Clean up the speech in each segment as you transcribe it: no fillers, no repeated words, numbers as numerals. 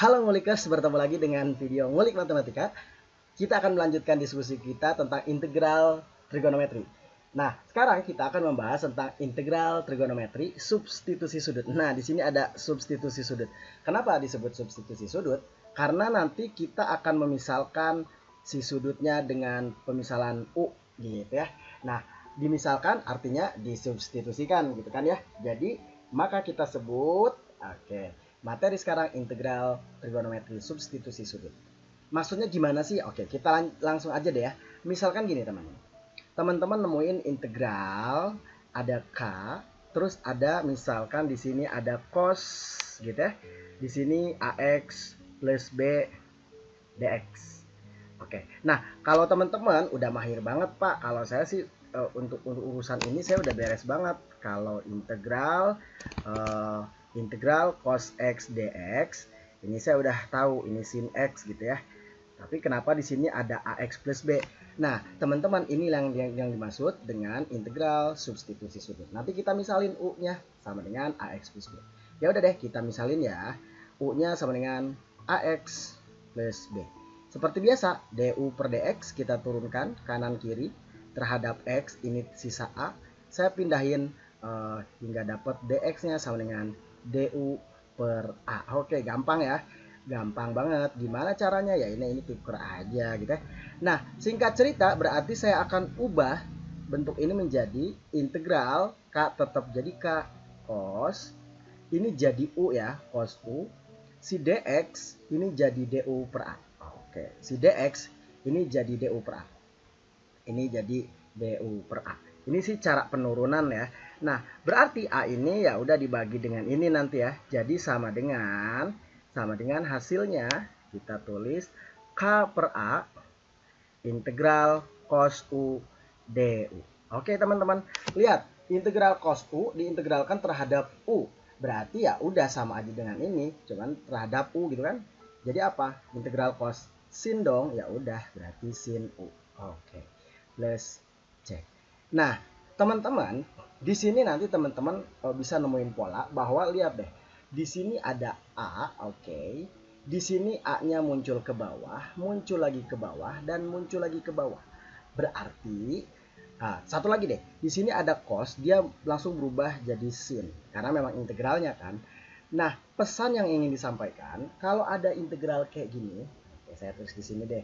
Halo Ngulikers, bertemu lagi dengan video Ngulik Matematika. Kita akan melanjutkan diskusi kita tentang integral trigonometri. Nah, sekarang kita akan membahas tentang integral trigonometri substitusi sudut. Nah, di sini ada substitusi sudut. Kenapa disebut substitusi sudut? Karena nanti kita akan memisalkan si sudutnya dengan pemisalan U gitu ya. Nah, dimisalkan artinya disubstitusikan gitu kan ya. Jadi, maka kita sebut materi sekarang integral trigonometri substitusi sudut. Maksudnya gimana sih? Oke, kita langsung aja deh ya. Misalkan gini teman-teman. Teman-teman nemuin integral, ada K, terus ada misalkan di sini ada cos gitu ya. Di sini AX plus B DX. Oke. Nah, kalau teman-teman udah mahir banget, Pak. Kalau saya sih untuk urusan ini saya udah beres banget. Kalau integral cos X dx ini saya udah tahu ini sin X gitu ya. Tapi kenapa di sini ada AX plus B? Nah, teman-teman ini yang dimaksud dengan integral substitusi sudut. Nanti kita misalin U-nya sama dengan AX plus B. Ya udah deh, kita misalin ya. U-nya sama dengan AX plus B. Seperti biasa, du per dx kita turunkan kanan kiri terhadap x, ini sisa A. Saya pindahin hingga dapat dx-nya sama dengan du per A. Oke, gampang ya. Gampang banget. Gimana caranya? Ya ini tuker aja gitu ya. Nah, singkat cerita berarti saya akan ubah bentuk ini menjadi integral K tetap jadi K cos. Ini jadi U ya, cos U. Si dx ini jadi du per A. Oke, si dx ini jadi du per A. Ini jadi du per A. Ini sih cara penurunan ya. Nah, berarti A ini ya udah dibagi dengan ini nanti ya. Jadi sama dengan hasilnya kita tulis K per A integral cos U du. Oke, teman-teman. Lihat, integral cos U diintegralkan terhadap U. Berarti ya udah sama aja dengan ini, cuman terhadap U gitu kan. Jadi apa? Integral cos sin dong. Ya udah, berarti sin U. Oke. Plus C. Nah, teman-teman, di sini nanti teman-teman bisa nemuin pola bahwa lihat deh. Di sini ada A, oke. Di sini A-nya muncul ke bawah, muncul lagi ke bawah, dan muncul lagi ke bawah. Berarti satu lagi deh, di sini ada cos, dia langsung berubah jadi sin, karena memang integralnya kan. Nah, pesan yang ingin disampaikan, kalau ada integral kayak gini, oke, saya tulis di sini deh,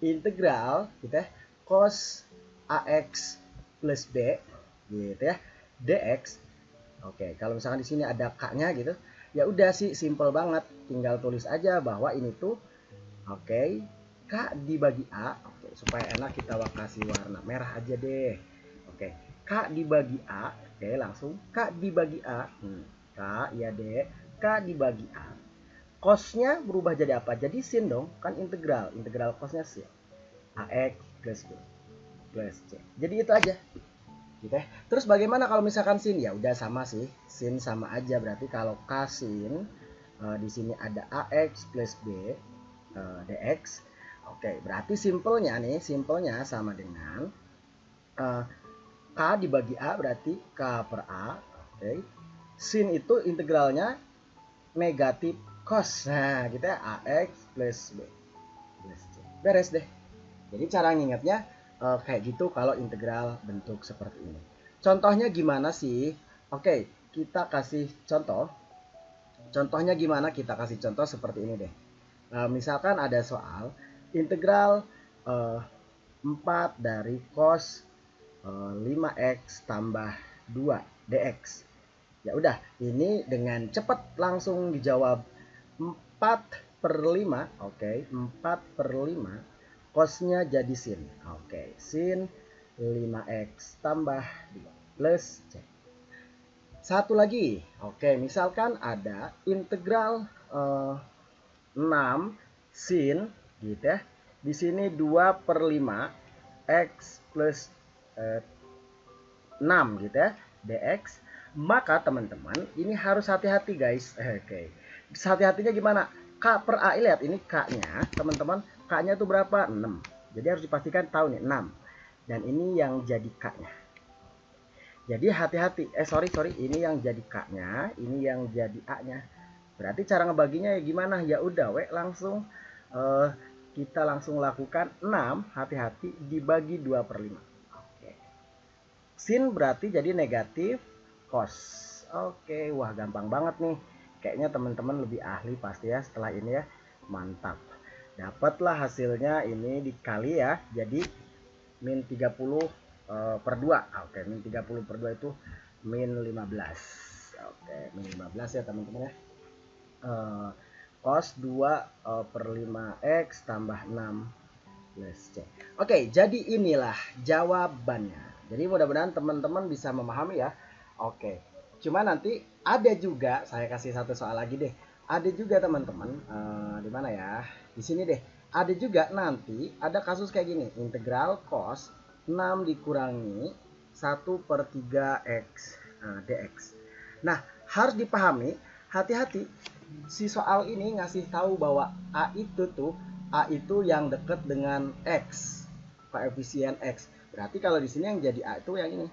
integral gitu ya, cos AX plus B gitu ya, DX. Oke, kalau misalkan di sini ada K-nya gitu, ya udah sih simple banget, tinggal tulis aja bahwa ini tuh K dibagi A. Oke, supaya enak kita kasih warna merah aja deh. Oke, K dibagi A. Oke, langsung K dibagi A. K ya deh, K dibagi A. Cosnya berubah jadi apa? Jadi sin dong, kan integral. Integral cosnya sin. AX plus B plus C. Jadi itu aja. Gitu ya. Terus bagaimana kalau misalkan sin? Ya udah sama sih. Sin sama aja, berarti kalau K sin di sini ada AX plus B dx. Oke, berarti simpelnya sama dengan K dibagi A berarti K per A. Oke. Sin itu integralnya negatif cos. Nah, gitu ya, AX plus B plus C. Beres deh. Jadi cara ngingetnya kayak gitu kalau integral bentuk seperti ini. Contohnya gimana sih? Oke, kita kasih contoh. Contohnya gimana? Kita kasih contoh seperti ini deh. Misalkan ada soal integral 4 dari cos 5x tambah 2 dx. Ya udah, ini dengan cepat langsung dijawab 4 per 5. Oke, 4 per 5 cosnya jadi sin. Oke, sin 5x tambah 2 plus C. Satu lagi. Oke, misalkan ada integral 6 sin gitu ya. Di sini 2 per 5 x plus 6 gitu ya dx. Maka teman-teman ini harus hati-hati guys. Oke. Hati-hatinya gimana? K per A, lihat ini K-nya teman-teman. K-nya itu berapa? 6. Jadi harus dipastikan tahu nih 6. Dan ini yang jadi K-nya. Jadi hati-hati. Sorry, ini yang jadi K-nya, ini yang jadi A-nya. Berarti cara ngebaginya ya gimana? Ya udah langsung kita langsung lakukan 6, hati-hati, dibagi 2/5. Oke. Sin berarti jadi negatif cos. Oke, wah gampang banget nih. Kayaknya teman-teman lebih ahli pasti ya setelah ini ya. Mantap. Dapatlah hasilnya ini dikali ya. Jadi min 30 per 2. Oke, min 30 per 2 itu min 15. Oke, min 15 ya teman-teman ya. Cos 2 per 5x tambah 6 plus C. Oke, jadi inilah jawabannya. Jadi mudah-mudahan teman-teman bisa memahami ya. Oke, cuma nanti ada juga, saya kasih satu soal lagi deh. Ada juga teman-teman, di mana ya? Di sini deh. Ada juga nanti ada kasus kayak gini. Integral cos 6 dikurangi 1/3x dx. Nah, harus dipahami, hati-hati. Si soal ini ngasih tahu bahwa A itu yang dekat dengan X, koefisien X. Berarti kalau di sini yang jadi A itu yang ini.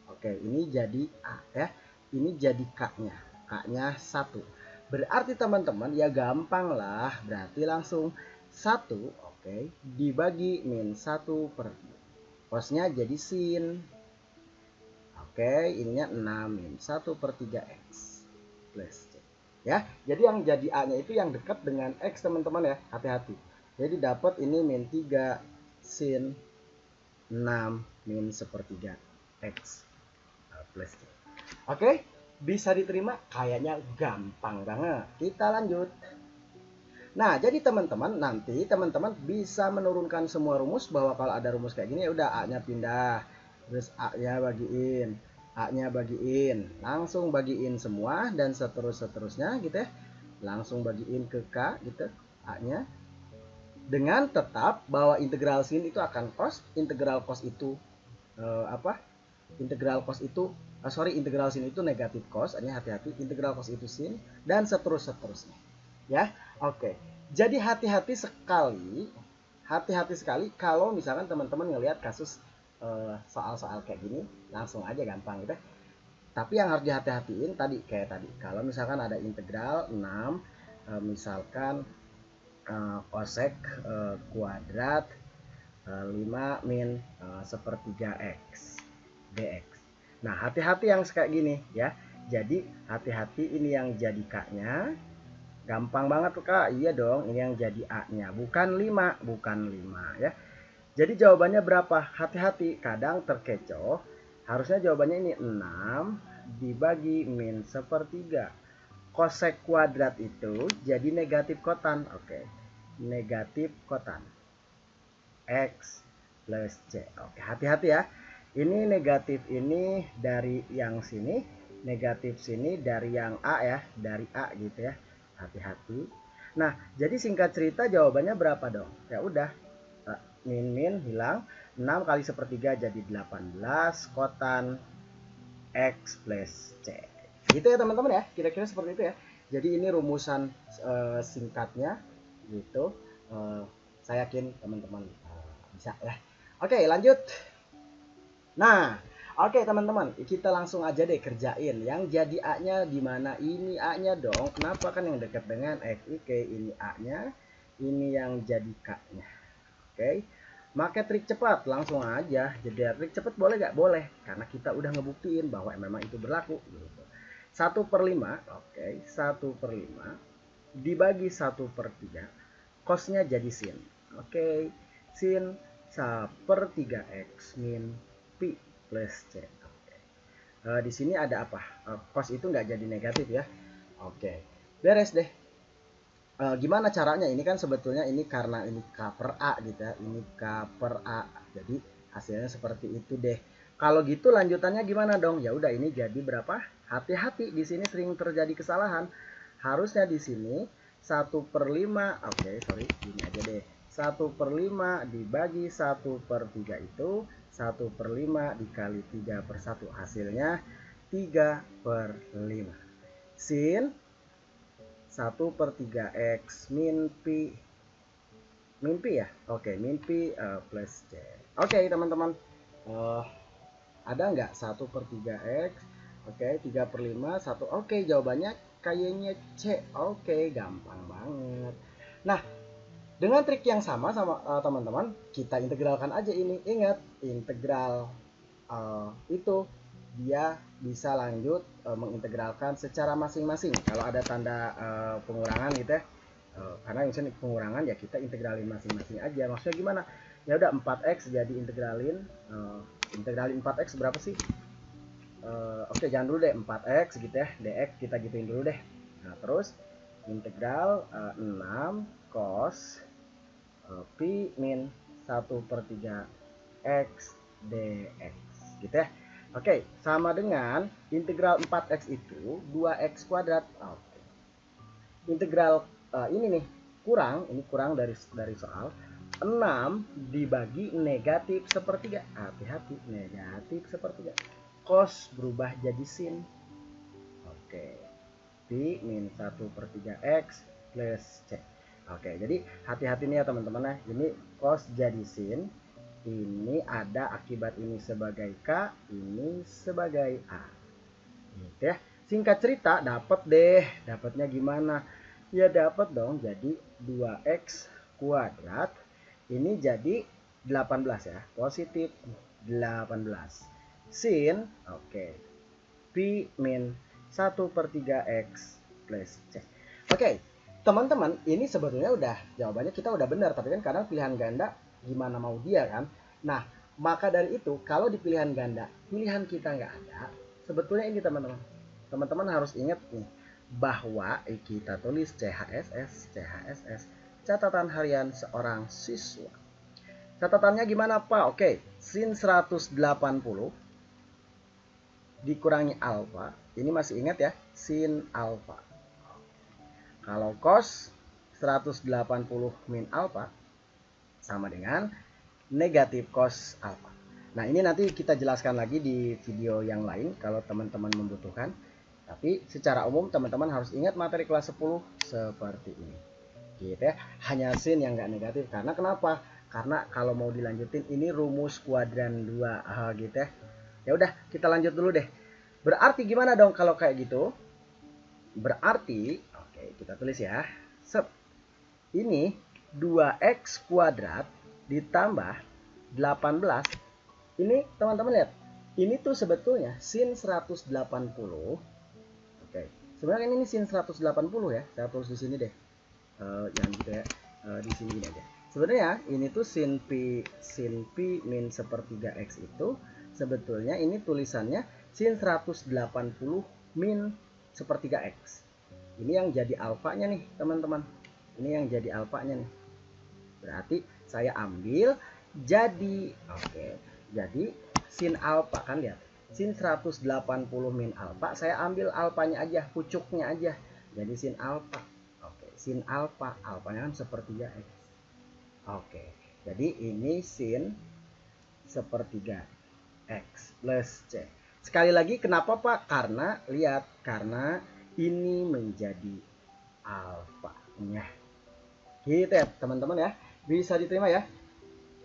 Oke, ini jadi A ya. Ini jadi K-nya. K-nya 1. Berarti teman-teman ya gampang lah. Berarti langsung 1, oke, dibagi min 1 per cosnya jadi sin. Oke, ininya 6 min 1/3x plus C. Ya, jadi yang jadi A-nya itu yang dekat dengan X teman-teman ya, hati-hati. Jadi dapat ini min 3 sin 6 min 1/3 X plus C. Oke, bisa diterima? Kayaknya gampang banget. Kita lanjut. Nah, jadi teman-teman nanti teman-teman bisa menurunkan semua rumus, bahwa kalau ada rumus kayak gini ya udah A-nya pindah, terus A-nya bagiin, A-nya bagiin, langsung bagiin semua dan seterusnya gitu ya. Langsung bagiin ke K gitu, A-nya. Dengan tetap bahwa integral sin itu akan cos, integral cos itu Integral cos itu integral sin itu negatif cos, ini hati-hati, integral cos itu sin dan seterusnya. Ya, oke. Jadi hati-hati sekali kalau misalkan teman-teman ngelihat kasus soal-soal kayak gini, langsung aja gampang gitu. Tapi yang harus dihati-hatiin tadi kayak tadi, kalau misalkan ada integral 6, misalkan cosec kuadrat 5 min 1/3x dx. Nah, hati-hati yang kayak gini ya. Jadi hati-hati, ini yang jadi K-nya. Gampang banget tuh Kak. Iya dong, ini yang jadi A-nya. Bukan 5 ya. Jadi jawabannya berapa? Hati-hati, kadang terkecoh. Harusnya jawabannya ini 6 dibagi min 1/3. Cosec kuadrat itu jadi negatif kotan. Oke. Negatif kotan X plus C. Oke, hati-hati ya. Ini negatif ini dari yang sini, negatif sini dari yang A ya, dari A gitu ya. Hati-hati. Nah, jadi singkat cerita jawabannya berapa dong? Ya udah, min hilang, 6 kali 1/3 jadi 18 kotan X plus C. Gitu ya teman-teman ya, kira-kira seperti itu ya. Jadi ini rumusan singkatnya gitu. Saya yakin teman-teman bisa ya. Oke, lanjut. Nah, oke teman-teman, kita langsung aja deh kerjain. Yang jadi A-nya di mana? Ini A-nya dong. Kenapa? Kan yang dekat dengan X. Oke, ini A-nya. Ini yang jadi K-nya. Oke. Pakai trik cepat, langsung aja. Jadi trik cepat boleh gak? Boleh. Karena kita udah ngebuktiin bahwa memang itu berlaku. 1/5, oke. 1/5 dibagi 1/3. Cosnya jadi sin. Oke. Sin 1/3x min pi plus C. Di sini ada apa? Cos itu nggak jadi negatif ya. Oke, beres deh. Gimana caranya? Ini kan sebetulnya ini karena ini K per A gitu ya. Ini K per A. Jadi hasilnya seperti itu deh. Kalau gitu lanjutannya gimana dong? Ya udah, ini jadi berapa? Hati-hati, di sini sering terjadi kesalahan. Harusnya di sini 1/5. Oke, sorry, ini aja deh. 1/5 dibagi 1/3 itu 1/5 dikali 3/1, hasilnya 3/5. Sin 1/3x min pi ya. Oke, min pi plus C. Oke teman-teman, ada nggak 1/3x? Oke, 3/5 1. Oke, jawabannya K KY-nya C. Oke, gampang banget. Nah, dengan trik yang sama teman-teman, kita integralkan aja ini. Ingat, integral itu dia bisa lanjut mengintegralkan secara masing-masing. Kalau ada tanda pengurangan gitu ya, karena misalnya pengurangan ya kita integralin masing-masing aja. Maksudnya gimana? Ya udah 4x jadi integralin 4x berapa sih? Oke, jangan dulu deh 4x gitu ya, dx kita gituin dulu deh. Nah, terus integral 6 cos pi min 1/3 x dx gitu ya. Oke, sama dengan integral 4x itu 2x kuadrat. Oke. Integral ini nih ini kurang dari soal 6 dibagi negatif sepertiga. Hati-hati, negatif sepertiga. Cos berubah jadi sin. Oke. Pi min 1/3 x plus c. Oke, jadi hati-hati nih ya teman-teman ya. Ini cos jadi sin. Ini ada akibat ini sebagai K, ini sebagai A. Gitu ya. Singkat cerita dapat deh. Dapatnya gimana? Ya dapat dong jadi 2x kuadrat. Ini jadi 18 ya. Positif 18. Sin, oke. Pi min 1/3 x plus c. Oke, teman-teman, ini sebetulnya udah jawabannya kita udah benar, tapi kan kadang pilihan ganda gimana mau dia kan. Nah, maka dari itu kalau di pilihan ganda pilihan kita nggak ada, sebetulnya ini teman-teman harus ingat nih bahwa kita tulis CHSS catatan harian seorang siswa. Catatannya gimana Pak? Oke, sin 180 dikurangi alfa. Ini masih ingat ya, sin alfa. Kalau cos 180 min alfa sama dengan negatif cos alfa. Nah, ini nanti kita jelaskan lagi di video yang lain kalau teman-teman membutuhkan. Tapi secara umum teman-teman harus ingat materi kelas 10 seperti ini. Gitu ya. Hanya sin yang nggak negatif. Karena kenapa? Karena kalau mau dilanjutin ini rumus kuadran 2 gitu ya. Ya udah, kita lanjut dulu deh. Berarti gimana dong kalau kayak gitu? Berarti, oke, kita tulis ya. Ini 2x kuadrat ditambah 18. Ini teman-teman lihat. Ini tuh sebetulnya sin 180. Oke. Sebenarnya ini sin 180 ya. Saya tulis di sini deh. Jangan gitu ya. Di sini gini aja. Sebenarnya ini tuh sin pi min 1/3 x itu sebetulnya ini tulisannya sin 180 min 1/3 x. Ini yang jadi alfanya nih teman-teman. Ini yang jadi alfanya nih. Berarti saya ambil jadi, oke, jadi sin alfa kan lihat. Sin 180 min alfa, saya ambil alfanya aja, pucuknya aja. Jadi sin alfa. Oke, sin alfa, alfanya kan 1/3 x. Oke, jadi ini sin 1/3 x plus c. Sekali lagi kenapa Pak? Karena lihat, karena ini menjadi alfanya. Gitu ya teman-teman ya. Bisa diterima ya?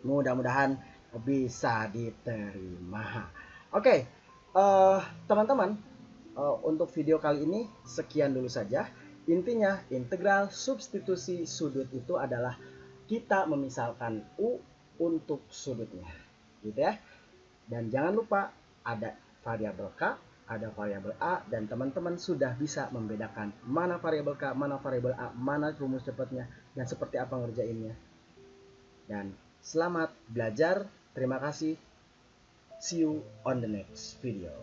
Mudah-mudahan bisa diterima. Oke, teman-teman, untuk video kali ini sekian dulu saja. Intinya integral substitusi sudut itu adalah kita memisalkan U untuk sudutnya. Gitu ya. Dan jangan lupa ada variabel K, ada variabel A, dan teman-teman sudah bisa membedakan mana variabel K, mana variabel A, mana rumus cepatnya, dan seperti apa ngerjainnya. Dan selamat belajar, terima kasih, see you on the next video.